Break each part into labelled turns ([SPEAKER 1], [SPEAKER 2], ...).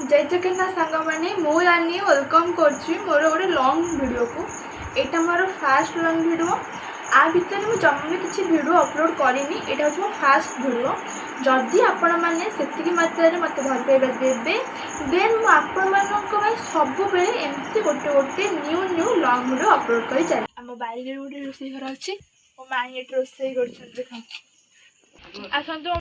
[SPEAKER 1] जय जगन्नाथ सांग मैंने मु रानी वेलकम कर मोर गोटे लंग वीडियो को यहाँ मोर फास्ट लंग वीडियो आ भितर मुझे जमा भी किसी वीडियो अपलोड करनी यहाँ हूँ मो फास्ट वीडियो जदि आपण मैंने से मात्रा मत भल पाइबा देवे देन मुझे सब एमती गोटे गोटे new new lung video upload कर चल आम बारे गोटे रोसे घर अच्छी मो माई ये रोसे कर आसतु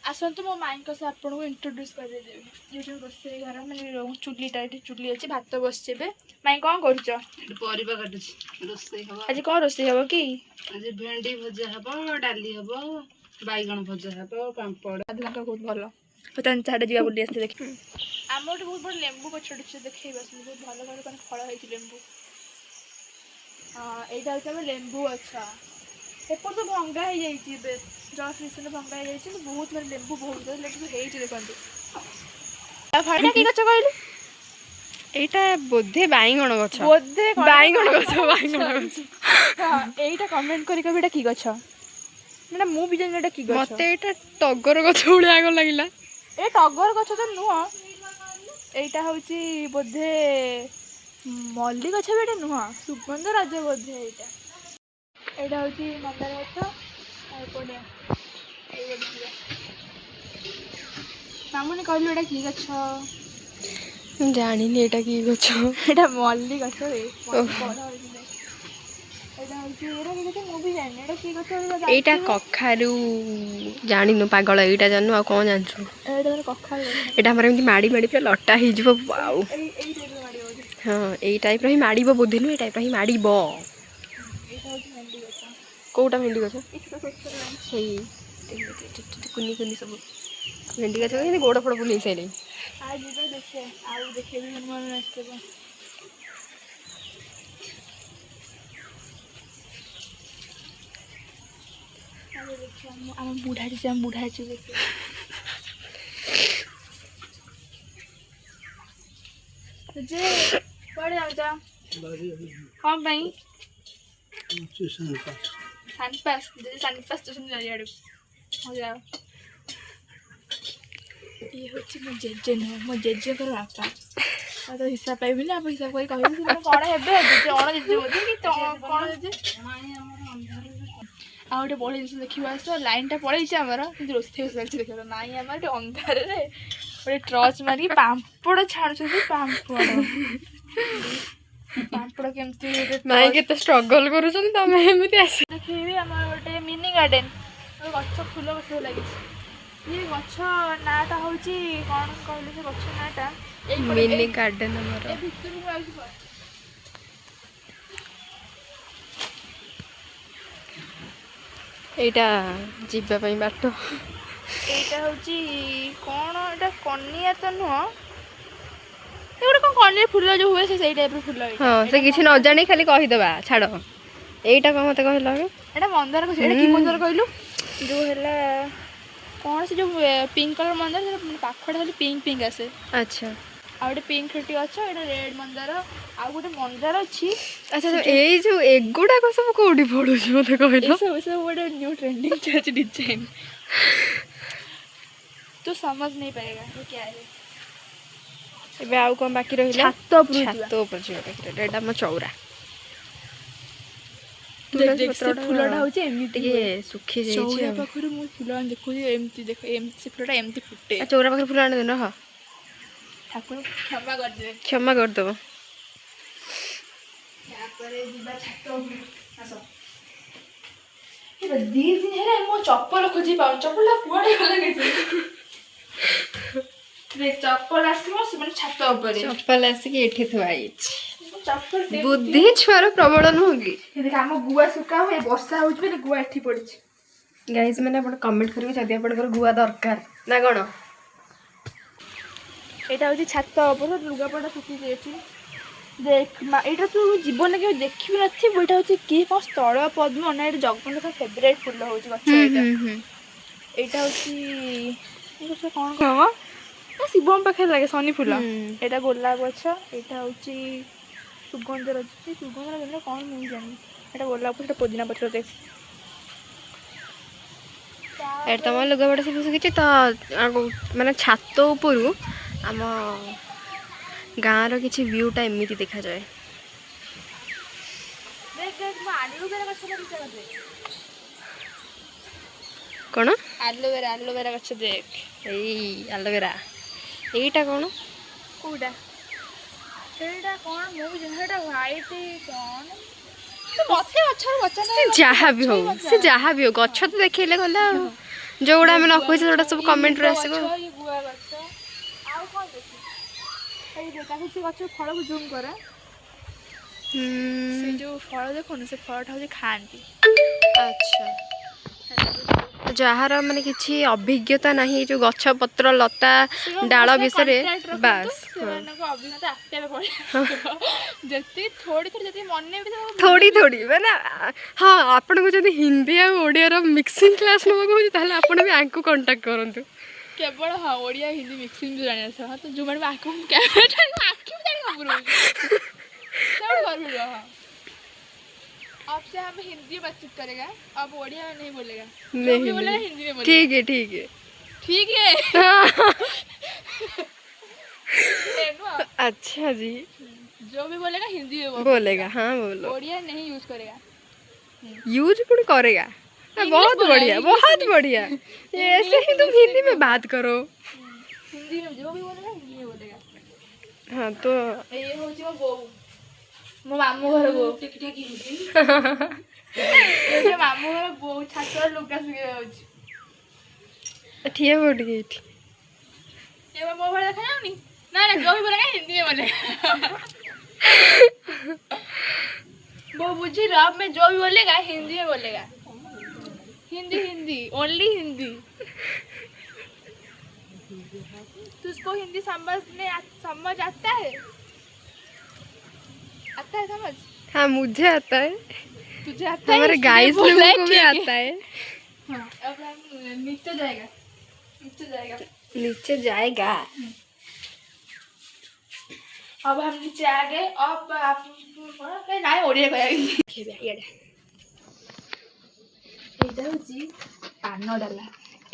[SPEAKER 1] आसतु मो माई सह आपको इंट्रोड्यूस करदेवी ये रोसे घर मैंने चुलीटा ये चुली अच्छी भात बसचे माई कौन कर आज कौन रोसे हम कि
[SPEAKER 2] आज भेंडी भजा हम डाली हम बैगन भजा हम पापड़
[SPEAKER 1] बहुत भल बर्तमान चाटा जा बुली आसते देख आम गोटे बहुत बड़ा लेंबू गछ देखे बहुत भल भाव फल होती लेंबू हाँ यहाँ हूँ लेंबू अच्छा एपट तो भंगा हो जाए जस्ट रिसेंट भंगा हो जाए बहुत मेरे लेंबू बहुत देखते कि गछ कहलु
[SPEAKER 2] এইটা বোধে বাইগণ গছ
[SPEAKER 1] बोधे
[SPEAKER 2] বাইগণ গছ বাইগণ গছ
[SPEAKER 1] हाँ এইটা कमेंट करी कभी की गछ মানে মু বি জানি এটা কি গছ
[SPEAKER 2] মতে এটা টগর গছ ভଳିଆ আগ লাগিলা
[SPEAKER 1] ए टगर गछ तो नुह এইটা হচ্ছে बोधे मल्ली गछ भी नुह सुगंध राज बोधे এইটা হচ্ছে मंदार गछ एपटे मामुनी कहलु এটা কি গছ
[SPEAKER 2] জানি না এটা কি গছ
[SPEAKER 1] এটা মল্লি গছ রে এটা হচ্ছে এরা কি মু বি জানি এটা কি গছ
[SPEAKER 2] এইটা কখারু জানিনু পাগল এইটা জানু আর কোন জানছু
[SPEAKER 1] এটা মানে কখারু
[SPEAKER 2] এটা আমার এমনি মাড়ি মাড়ি পুরা লটা হই যাব ওয়াও
[SPEAKER 1] এই টাইপৰ মাৰি আছে
[SPEAKER 2] হ্যাঁ এই টাইপ ৰ হি মাড়িব বোধে নু এই টাইপ ৰ হি মাড়িব
[SPEAKER 1] এটা হচ্ছে ভেন্ডি গছ
[SPEAKER 2] কোটা ভেন্ডি গছ
[SPEAKER 1] এটা তো
[SPEAKER 2] সেই কুনি কুনি সব ভেন্ডি গছ কিন্তু গোড় ফড় বুলি সাইলে
[SPEAKER 1] आज इधर देखिए आज देखिए भी मन नसते बा अरे देखिए हम बूढ़ा छी देखिए जे पढ़े जाता हां भाई सनपास स्टेशन जा यार हो जाओ ये होची मो जेजे न मो जेजे कर बापा आ तो हिसाब पाइबि ना हिसाब कोई कहबि से कोन हेबे जेजे ओण जेजे बोली कि तो कोन जेजे आ ओटे बड़ी जिस देखिबा आस लाइनटा पळै छै हमर कि रोस्थे होस लागछि देखिबा नाइ हमर ओटे अंधार रे ओटे टॉर्च मारी पांपड़ छाड़ छै पांपड़ पांपड़ केमति
[SPEAKER 2] माई केते स्ट्रगल करू छन तमे एमिति आसी
[SPEAKER 1] देखिबि हमर ओटे मिनी गार्डन गछ फूल गछ लागि ये गछ नाटा हूँ कौन कहले से गछ नाटा
[SPEAKER 2] मिनी गार्डन हमर एटा जीवा पई बाटो
[SPEAKER 1] एटा हूँ कौन एटा कनिया तो नुह एगोटे कौन कनिया फूल जो हुए से टाइप फूल
[SPEAKER 2] हाँ से किसी न जानी खाली कहि देबा छाड़ एटा को मते कहला
[SPEAKER 1] एटा मंदार गछ एटा की मंदार कहलु जो हैला कौन से जो पिंक कलर मंदार पाखड़ खाली पिंक पिंक आसे
[SPEAKER 2] अच्छा
[SPEAKER 1] आ गोटे पिंक छुट्टी अच्छ एटा रेड मंदार आ गोटे मंदार अच्छी
[SPEAKER 2] अच्छा तो ए जो एगुडा को सब कोडी पडु छ मते कहलो
[SPEAKER 1] सब सब गोटे न्यू ट्रेंडिंग चर्च डिजाइन तो समझ नहीं पाएगा ये क्या है
[SPEAKER 2] एबे आउ कोन बाकी रहिला
[SPEAKER 1] छात
[SPEAKER 2] ऊपर छी एटा म चौरा
[SPEAKER 1] देख से फुलटा होचे एमिति
[SPEAKER 2] ये सुखी जाई छी
[SPEAKER 1] चौरा पाखर मु फुल देखो एमिति देखो एमिति से फुलटा एमिति फुटे
[SPEAKER 2] चौरा पाखर फुल आने देना हां
[SPEAKER 1] ठाकुर क्षमा कर दे
[SPEAKER 2] क्षमा कर दो
[SPEAKER 1] क्या करे जीवा छात आसो ए दी दिन हेले मो चप्पल खोजी पाउ चप्पलटा कुआडे गला गेती देख चप्पल आसी मो से छात ऊपर
[SPEAKER 2] चप्पल आसी के एठी थवाई
[SPEAKER 1] चप्पल
[SPEAKER 2] बुद्धि छुआर प्रबल नुहगी
[SPEAKER 1] देख हम गुआ सुका हुए वर्षा होच बे गुआ एठी पड़ी
[SPEAKER 2] गाइस मैंने अपन कमेंट करबे जदी आपनकर गुआ दरकार ना कोन
[SPEAKER 1] एटा होची छात ऊपर लुगापटा सुखी जेठी देख एटा तू जीवन के देखि नथि बेटा होची की को स्थल पद्म ना एटा जगन्नाथ का फेवरेट फूल होची गछ एटा एटा होची से कोन कहबो शिवम पाखे लागे सनी फूल एटा गोलाप गछ एटा होची सुगंध रची सुगंध कौन मुझे जानी एटा गोलाप एटा पुदीना पत्र देख
[SPEAKER 2] ଏଠି ତମ ଲୁଗାପଟା ସବୁ ଶୁଖିଛି ତ ମାନେ ଛାତ ଉପରୁ ଆମ ଗାଁର କିଛି ଭ୍ୟୁଟା ଏମିତି ଦେଖାଯାଏ। କ'ଣ
[SPEAKER 1] ଆଲୋଭେରା ଗଛ ଦେଖ।
[SPEAKER 2] ଏଇ ଆଲୋଭେରା ଏଇଟା କ'ଣ?
[SPEAKER 1] କୋଉଟା ସେଇଟା କ'ଣ ମୁଁ ବି ସେଇଟା ହ୍ୱାଇଟ୍ କ'ଣ ମତେ ଗଛର ବଚା
[SPEAKER 2] ସେ ଯାହା ବି ହଉ ଗଛ ତ ଦେଖେଇଲେ ଗଲା ଆଉ ଯୋଉଗୁଡ଼ା ଆମେ ନ କହିଛେ ସେଗୁଡ଼ା ସବୁ କମେଣ୍ଟରେ ଆସିବ।
[SPEAKER 1] ଗୁଆ ଗଛ ଆଉ କ'ଣ ଦେଖି ତାକୁ ସେ ଗଛ ଫଳକୁ ଜୁମ୍ କରେ। ସେ ଯୋଉ ଫଳ ଦେଖୁନୁ ସେ ଫଳଟା ହଉଛି ଖାଆନ୍ତି।
[SPEAKER 2] ଆଚ୍ଛା ଯାହାର ମାନେ କିଛି ଅଭିଜ୍ଞତା ନାହିଁ ଏ ଯୋଉ ଗଛ ପତ୍ର ଲତା ଡାଳ ବିଷୟରେ ବାସ୍ ଥୋଡ଼ି ମାନେ ହଁ ଆପଣଙ୍କୁ ଯଦି ହିନ୍ଦୀ ଆଉ ଓଡ଼ିଆର ମିକ୍ସିଂ କ୍ଲାସ୍ ନେବାକୁ ହେଉଛି ତାହେଲେ ଆପଣ ବି ଆଙ୍କୁ କଣ୍ଟାକ୍ଟ କରନ୍ତୁ।
[SPEAKER 1] କେବଳ ହଁ ଓଡ଼ିଆ ହିନ୍ଦୀ ମିକ୍ସିଂ भी जाने अच्छा हाँ तो जो मैंने आँखों में अब से हम हिंदी में बातचीत करेगा अब ओडिया में नहीं बोलेगा जो भी बोलेगा हिंदी में बोलेगा। ठीक है
[SPEAKER 2] अच्छा जी
[SPEAKER 1] जो भी बोलेगा हिंदी में
[SPEAKER 2] बोलेगा। हाँ बोलो
[SPEAKER 1] ओडिया नहीं यूज करेगा
[SPEAKER 2] यूज भी करेगा। बहुत बढ़िया ऐसे ही तुम हिंदी में बात करो।
[SPEAKER 1] हिंदी में जो भी बोलेगा हिंदी में बोलेगा।
[SPEAKER 2] हाँ तो
[SPEAKER 1] ये होची मो बोऊ मो मामू घर बोऊ ये मामू घर बोऊ छात्र लुका सुखे होची
[SPEAKER 2] ठिया बोट गई थी
[SPEAKER 1] ये मो भले देखा जाउनी ना जो भी बोलेगा हिंदी में बोलेगा वो बुझी रब में जो भी बोलेगा हिंदी में बोलेगा। हिंदी ओनली हिंदी। तुझको हिंदी समझ आता है समझ?
[SPEAKER 2] हाँ मुझे आता है
[SPEAKER 1] तुझे आता है
[SPEAKER 2] हमारे गाइस लोगों को भी आता है।
[SPEAKER 1] हाँ अब हम नीचे जाएगा अब हम नीचे आ गए अब आप ना ओडिया এইটা হচ্ছে পান ডালা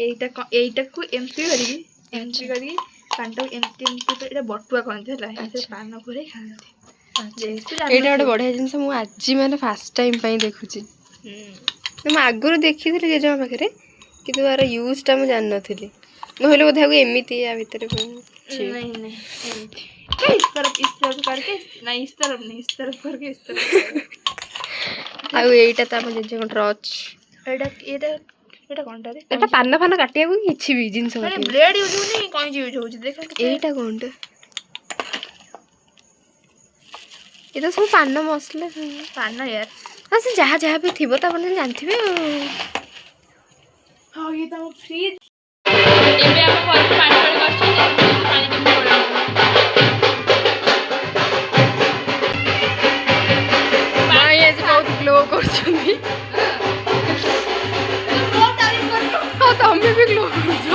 [SPEAKER 1] এইটাକୁ ଏମିତି କରିକି ପାନଟାକୁ ଏମିତି କରି ଏଇଟା ବଟୁଆ କହନ୍ତି ହେଲା ଏଥିରେ ପାନ ପୁରେଇ ଖାଆନ୍ତି।
[SPEAKER 2] ଏଇଟା ଗୋଟେ ବଢ଼ିଆ ଜିନିଷ ମୁଁ ଆଜି ମାନେ ଫାର୍ଷ୍ଟ ଟାଇମ୍ ପାଇଁ ଦେଖୁଛି। ମୁଁ ଆଗରୁ ଦେଖିଥିଲି ଜେଜେମା ପାଖରେ କିନ୍ତୁ ତାର ୟୁଜ୍ଟା ମୁଁ ଜାଣିନଥିଲି। ମୁଁ ଭାବିଲି ବୋଧେ ଆକୁ ଏମିତି ୟା ଭିତରେ ଆଉ ଏଇଟା ତ ଆମ ଜେଜେଙ୍କ ଟର୍ଚ୍ଚ। ଏଇଟା ପାନ ଫାନ କାଟିବାକୁ କିଛି ବି ଜିନିଷ
[SPEAKER 1] ବ୍ଲେଡ୍ ୟୁଜ୍ ହଉନି କଇଁଚି ୟୁଜ୍ ହଉଛି ଦେଖ।
[SPEAKER 2] ଏଇଟା କ'ଣଟା ଏ ତ ସବୁ ପାନ ମସଲା
[SPEAKER 1] ପାନ ୟାର
[SPEAKER 2] ହଁ ସେ ଯାହା ବି ଥିବ ତ ଆପଣ ଜାଣିଥିବେ ଆଉ।
[SPEAKER 1] ହଁ ଇଏ ତମ ଫ୍ରିଜ୍ ଏବେ ଆମ ଘରକୁ ପାଣି ପଳେଇ ଆସୁଛନ୍ତି ପାଣି କେମିତି ପଳେଇବ
[SPEAKER 2] ମାଇଁ ଆଜି ବହୁତ ଗ୍ଲୋ କରୁଛନ୍ତି। ହଁ ତମେ ବି ଗ୍ଲୋ କରୁଛ।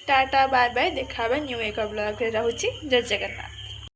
[SPEAKER 1] टाटा बाय बाय देखा न्यू एक ब्लॉग रे रहूची जय जगन्नाथ।